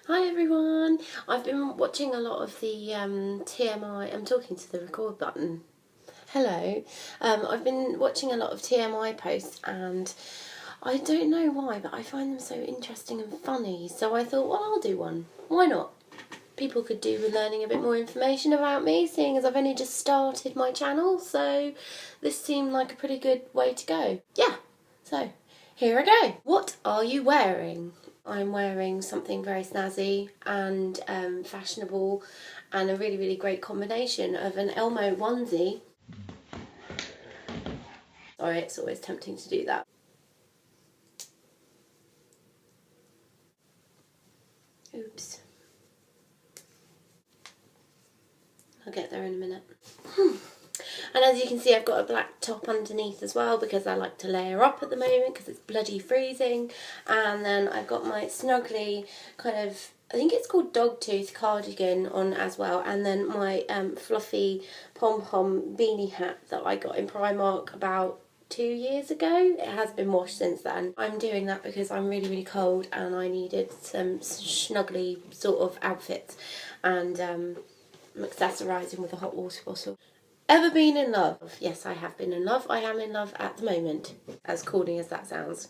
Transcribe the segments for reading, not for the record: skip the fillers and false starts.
Hi everyone! I've been watching a lot of the TMI, I'm talking to the record button. Hello. I've been watching a lot of TMI posts and I don't know why, but I find them so interesting and funny. So I thought, well, I'll do one. Why not? People could do with learning a bit more information about me, seeing as I've only just started my channel. So this seemed like a pretty good way to go. Yeah, so here I go. What are you wearing? I'm wearing something very snazzy and fashionable and a really great combination of an Elmo onesie. Sorry, it's always tempting to do that. Oops. I'll get there in a minute. And as you can see, I've got a black top underneath as well because I like to layer up at the moment because it's bloody freezing. And then I've got my snuggly kind of, I think it's called dogtooth cardigan on as well. And then my fluffy pom-pom beanie hat that I got in Primark about 2 years ago. It has been washed since then. I'm doing that because I'm really cold and I needed some snuggly sort of outfits. And I'm accessorising with a hot water bottle. Ever been in love? Yes, I have been in love. I am in love at the moment. As corny as that sounds.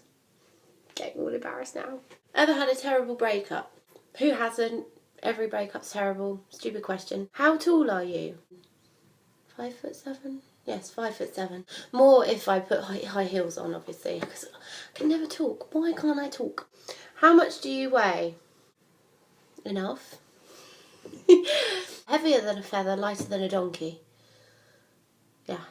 Getting all embarrassed now. Ever had a terrible breakup? Who hasn't? Every breakup's terrible. Stupid question. How tall are you? 5'7"? Yes, 5'7". More if I put high heels on, obviously, because I can never talk. Why can't I talk? How much do you weigh? Enough. Heavier than a feather, lighter than a donkey. Yeah.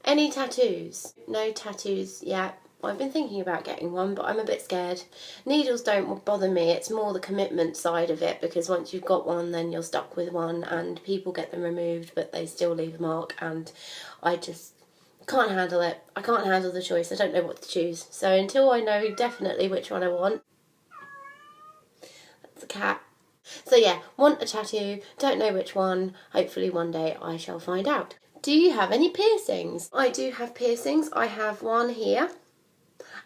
Any tattoos? No tattoos yet. I've been thinking about getting one, but I'm a bit scared. Needles don't bother me, it's more the commitment side of it, because once you've got one, then you're stuck with one, and people get them removed, but they still leave a mark, and I just can't handle it. I can't handle the choice. I don't know what to choose. So until I know definitely which one I want. That's a cat. So yeah, want a tattoo, don't know which one. Hopefully one day I shall find out. Do you have any piercings? I do have piercings. I have one here,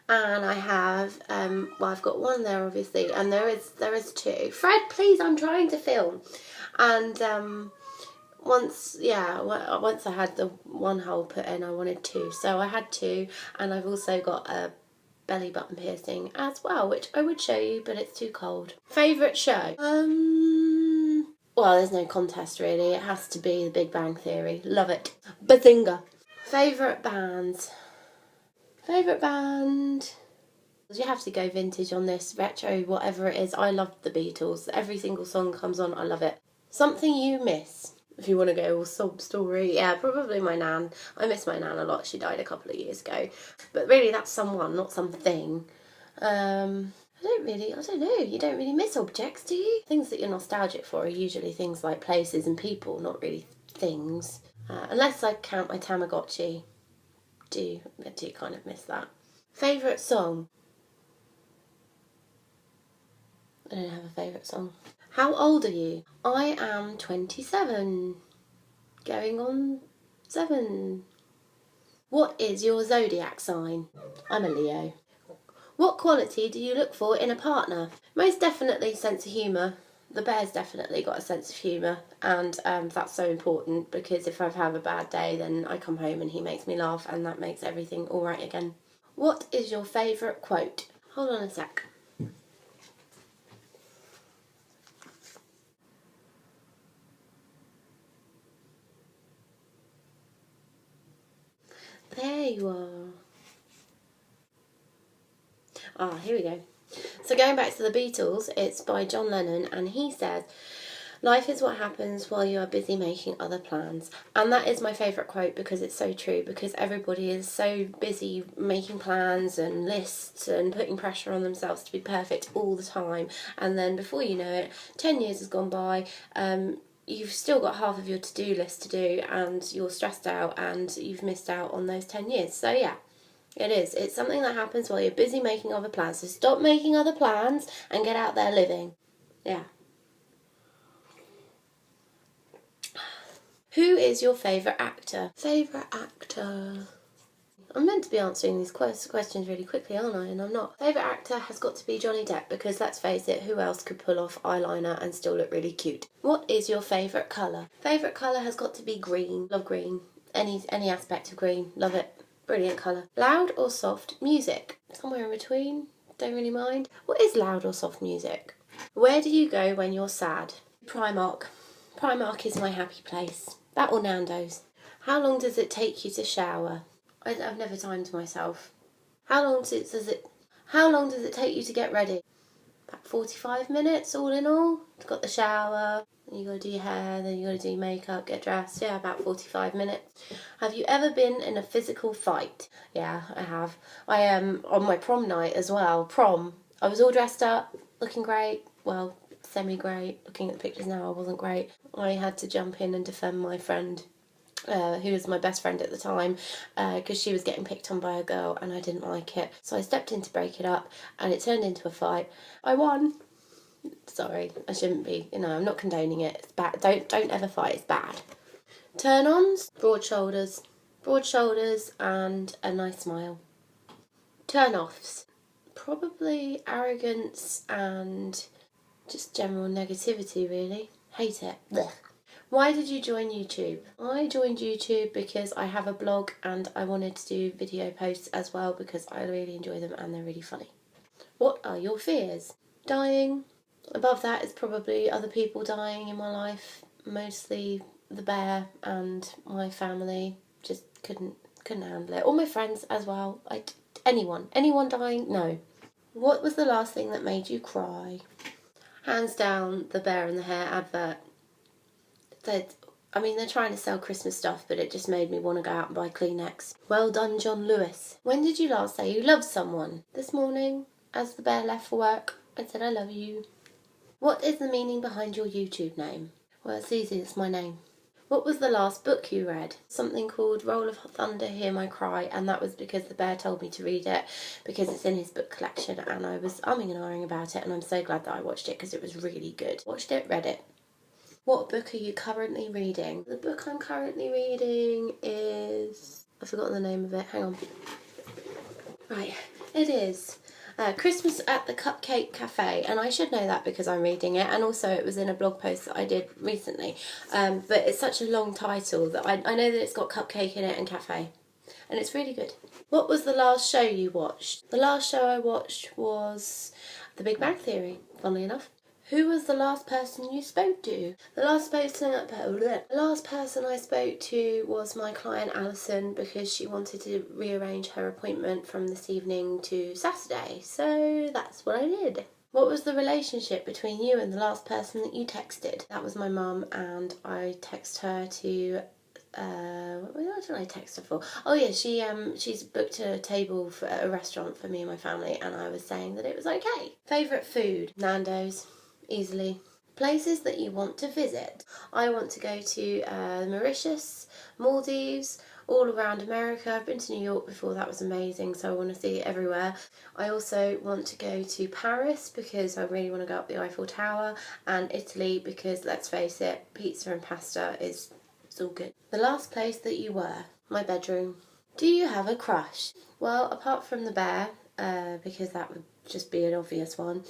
and I have well, I've got one there obviously, and there is two. Fred, please, I'm trying to film. And once I had the one hole put in, I wanted two, so I had two, and I've also got a belly button piercing as well, which I would show you, but it's too cold. Favourite show? Well, there's no contest really. It has to be The Big Bang Theory. Love it. Bazinga. Favourite bands? Favourite band? You have to go vintage on this, retro, whatever it is. I love the Beatles. Every single song comes on, I love it. Something you miss? If you want to go all sob story, yeah, probably my nan. I miss my nan a lot. She died a couple of years ago. But really, that's someone, not something. I don't know, you don't really miss objects, do you? Things that you're nostalgic for are usually things like places and people, not really things. Unless I count my Tamagotchi. I do kind of miss that. Favourite song? I don't have a favourite song. How old are you? I am 27. Going on 7. What is your zodiac sign? I'm a Leo. What quality do you look for in a partner? Most definitely sense of humour. The bear's definitely got a sense of humour, and that's so important because if I've had a bad day, then I come home and he makes me laugh, and that makes everything alright again. What is your favourite quote? Hold on a sec. There you are. Ah, here we go. So going back to the Beatles, it's by John Lennon, and he says, "Life is what happens while you are busy making other plans." And that is my favourite quote because it's so true, because everybody is so busy making plans and lists and putting pressure on themselves to be perfect all the time. And then before you know it, 10 years has gone by, you've still got half of your to-do list to do, and you're stressed out and you've missed out on those 10 years. So yeah. It is. It's something that happens while you're busy making other plans. So stop making other plans and get out there living. Yeah. Who is your favourite actor? Favourite actor? I'm meant to be answering these questions really quickly, aren't I? And I'm not. Favourite actor has got to be Johnny Depp because, let's face it, who else could pull off eyeliner and still look really cute? What is your favourite colour? Favourite colour has got to be green. Love green. Any aspect of green. Love it. Brilliant colour. Loud or soft music? Somewhere in between. Don't really mind. What is loud or soft music? Where do you go when you're sad? Primark. Primark is my happy place. That or Nando's. How long does it take you to shower? I've never timed myself. How long does it take you to get ready? About 45 minutes all in all. You've got the shower, then you got to do your hair, then you got to do your makeup, get dressed. Yeah, about 45 minutes. Have you ever been in a physical fight? Yeah, I have. I am on my prom night as well. Prom. I was all dressed up, looking great. Well, semi-great. Looking at the pictures now, I wasn't great. I had to jump in and defend my friend, who was my best friend at the time, because she was getting picked on by a girl and I didn't like it. So I stepped in to break it up and it turned into a fight. I won. Sorry, I shouldn't be. I'm not condoning it. It's bad. Don't ever fight. It's bad. Turn-ons, broad shoulders and a nice smile. Turn-offs, probably arrogance and just general negativity, really. Hate it. Blech. Why did you join YouTube? I joined YouTube because I have a blog and I wanted to do video posts as well because I really enjoy them and they're really funny. What are your fears? Dying. Above that is probably other people dying in my life. Mostly the bear and my family. Just couldn't handle it. All my friends as well. Anyone dying? No. What was the last thing that made you cry? Hands down, the Bear and the Hare advert. They're trying to sell Christmas stuff, but it just made me want to go out and buy Kleenex. Well done, John Lewis. When did you last say you loved someone? This morning, as the bear left for work, I said I love you. What is the meaning behind your YouTube name? Well, it's easy, it's my name. What was the last book you read? Something called Roll of Thunder, Hear My Cry, and that was because the bear told me to read it because it's in his book collection and I was umming and ahhing about it and I'm so glad that I watched it because it was really good. Watched it, read it. What book are you currently reading? The book I'm currently reading is... I've forgotten the name of it, hang on. Right, it is... Christmas at the Cupcake Cafe, and I should know that because I'm reading it, and also it was in a blog post that I did recently, but it's such a long title that I know that it's got cupcake in it and cafe, and it's really good. What was the last show you watched? The last show I watched was The Big Bang Theory, funnily enough. Who was the last person you spoke to? The last person I spoke to was my client Alison because she wanted to rearrange her appointment from this evening to Saturday. So that's what I did. What was the relationship between you and the last person that you texted? That was my mum, and I text her to... what did I text her for? Oh yeah, she's booked a table for a restaurant for me and my family, and I was saying that it was okay. Favourite food? Nando's. Easily. Places that you want to visit. I want to go to Mauritius, Maldives, all around America. I've been to New York before, that was amazing, so I want to see it everywhere. I also want to go to Paris because I really want to go up the Eiffel Tower, and Italy because, let's face it, pizza and pasta it's all good. The last place that you were? My bedroom. Do you have a crush? Well, apart from the bear, because that would just be an obvious one,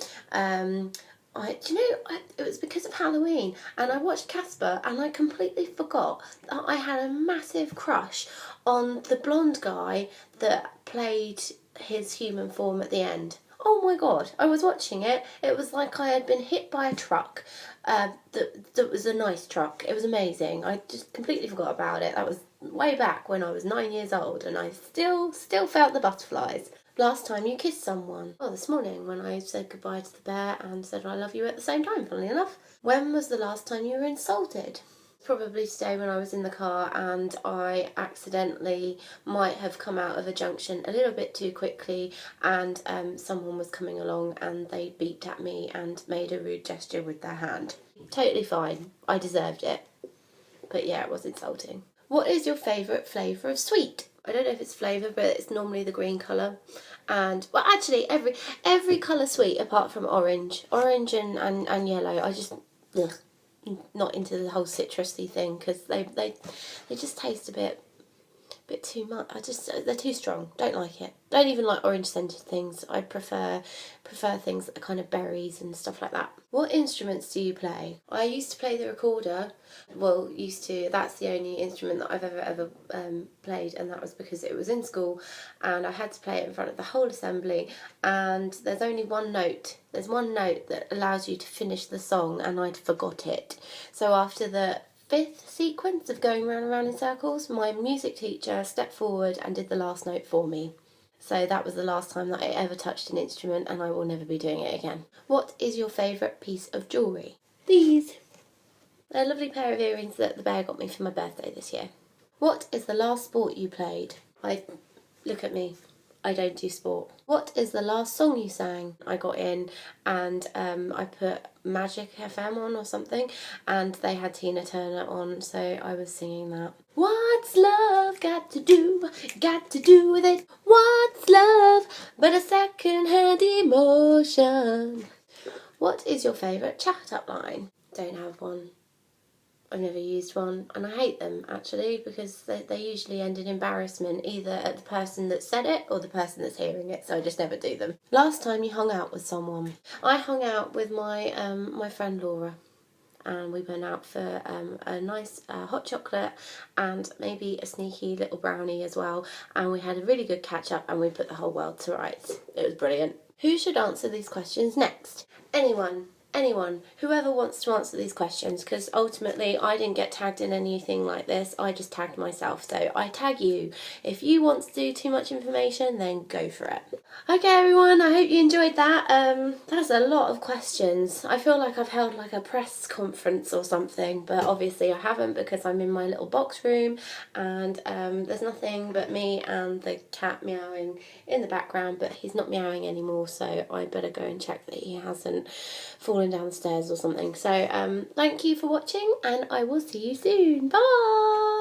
it was because of Halloween and I watched Casper and I completely forgot that I had a massive crush on the blonde guy that played his human form at the end. Oh my god, I was watching it. It was like I had been hit by a truck that was a nice truck. It was amazing. I just completely forgot about it. That was way back when I was 9 years old and I still felt the butterflies. Last time you kissed someone? Oh, this morning when I said goodbye to the bear and said I love you at the same time, funnily enough. When was the last time you were insulted? Probably today when I was in the car and I accidentally might have come out of a junction a little bit too quickly and someone was coming along and they beeped at me and made a rude gesture with their hand. Totally fine. I deserved it. But yeah, it was insulting. What is your favourite flavour of sweet? I don't know if it's flavour, but it's normally the green colour. And, well, actually, every colour sweet apart from orange. Orange and yellow. I just, not into the whole citrusy thing because they just taste a bit bit too much. They're too strong. Don't like it. Don't even like orange scented things. I prefer things that are kind of berries and stuff like that. What instruments do you play? I used to play the recorder. Well, that's the only instrument that I've ever played, and that was because it was in school and I had to play it in front of the whole assembly, and there's only one note. There's one note that allows you to finish the song, and I'd forgot it. So after the 5th sequence of going round and round in circles, my music teacher stepped forward and did the last note for me. So that was the last time that I ever touched an instrument, and I will never be doing it again. What is your favourite piece of jewellery? These. They're a lovely pair of earrings that the bear got me for my birthday this year. What is the last sport you played? Look at me. I don't do sport. What is the last song you sang? I got in and I put Magic FM on or something, and they had Tina Turner on, so I was singing that. What's love got to do with it? What's love but a second-hand emotion? What is your favourite chat-up line? Don't have one. I've never used one, and I hate them actually, because they usually end in embarrassment, either at the person that said it or the person that's hearing it, so I just never do them. Last time you hung out with someone? I hung out with my my friend Laura, and we went out for a nice hot chocolate and maybe a sneaky little brownie as well, and we had a really good catch up and we put the whole world to rights. It was brilliant. Who should answer these questions next? Anyone, whoever wants to answer these questions, because ultimately I didn't get tagged in anything like this, I just tagged myself, so I tag you. If you want to do too much information, then go for it. Okay everyone, I hope you enjoyed that. That's a lot of questions. I feel like I've held like a press conference or something, but obviously I haven't, because I'm in my little box room and there's nothing but me and the cat meowing in the background, but he's not meowing anymore, so I better go and check that he hasn't fallen down the stairs or something. So thank you for watching, and I will see you soon. Bye!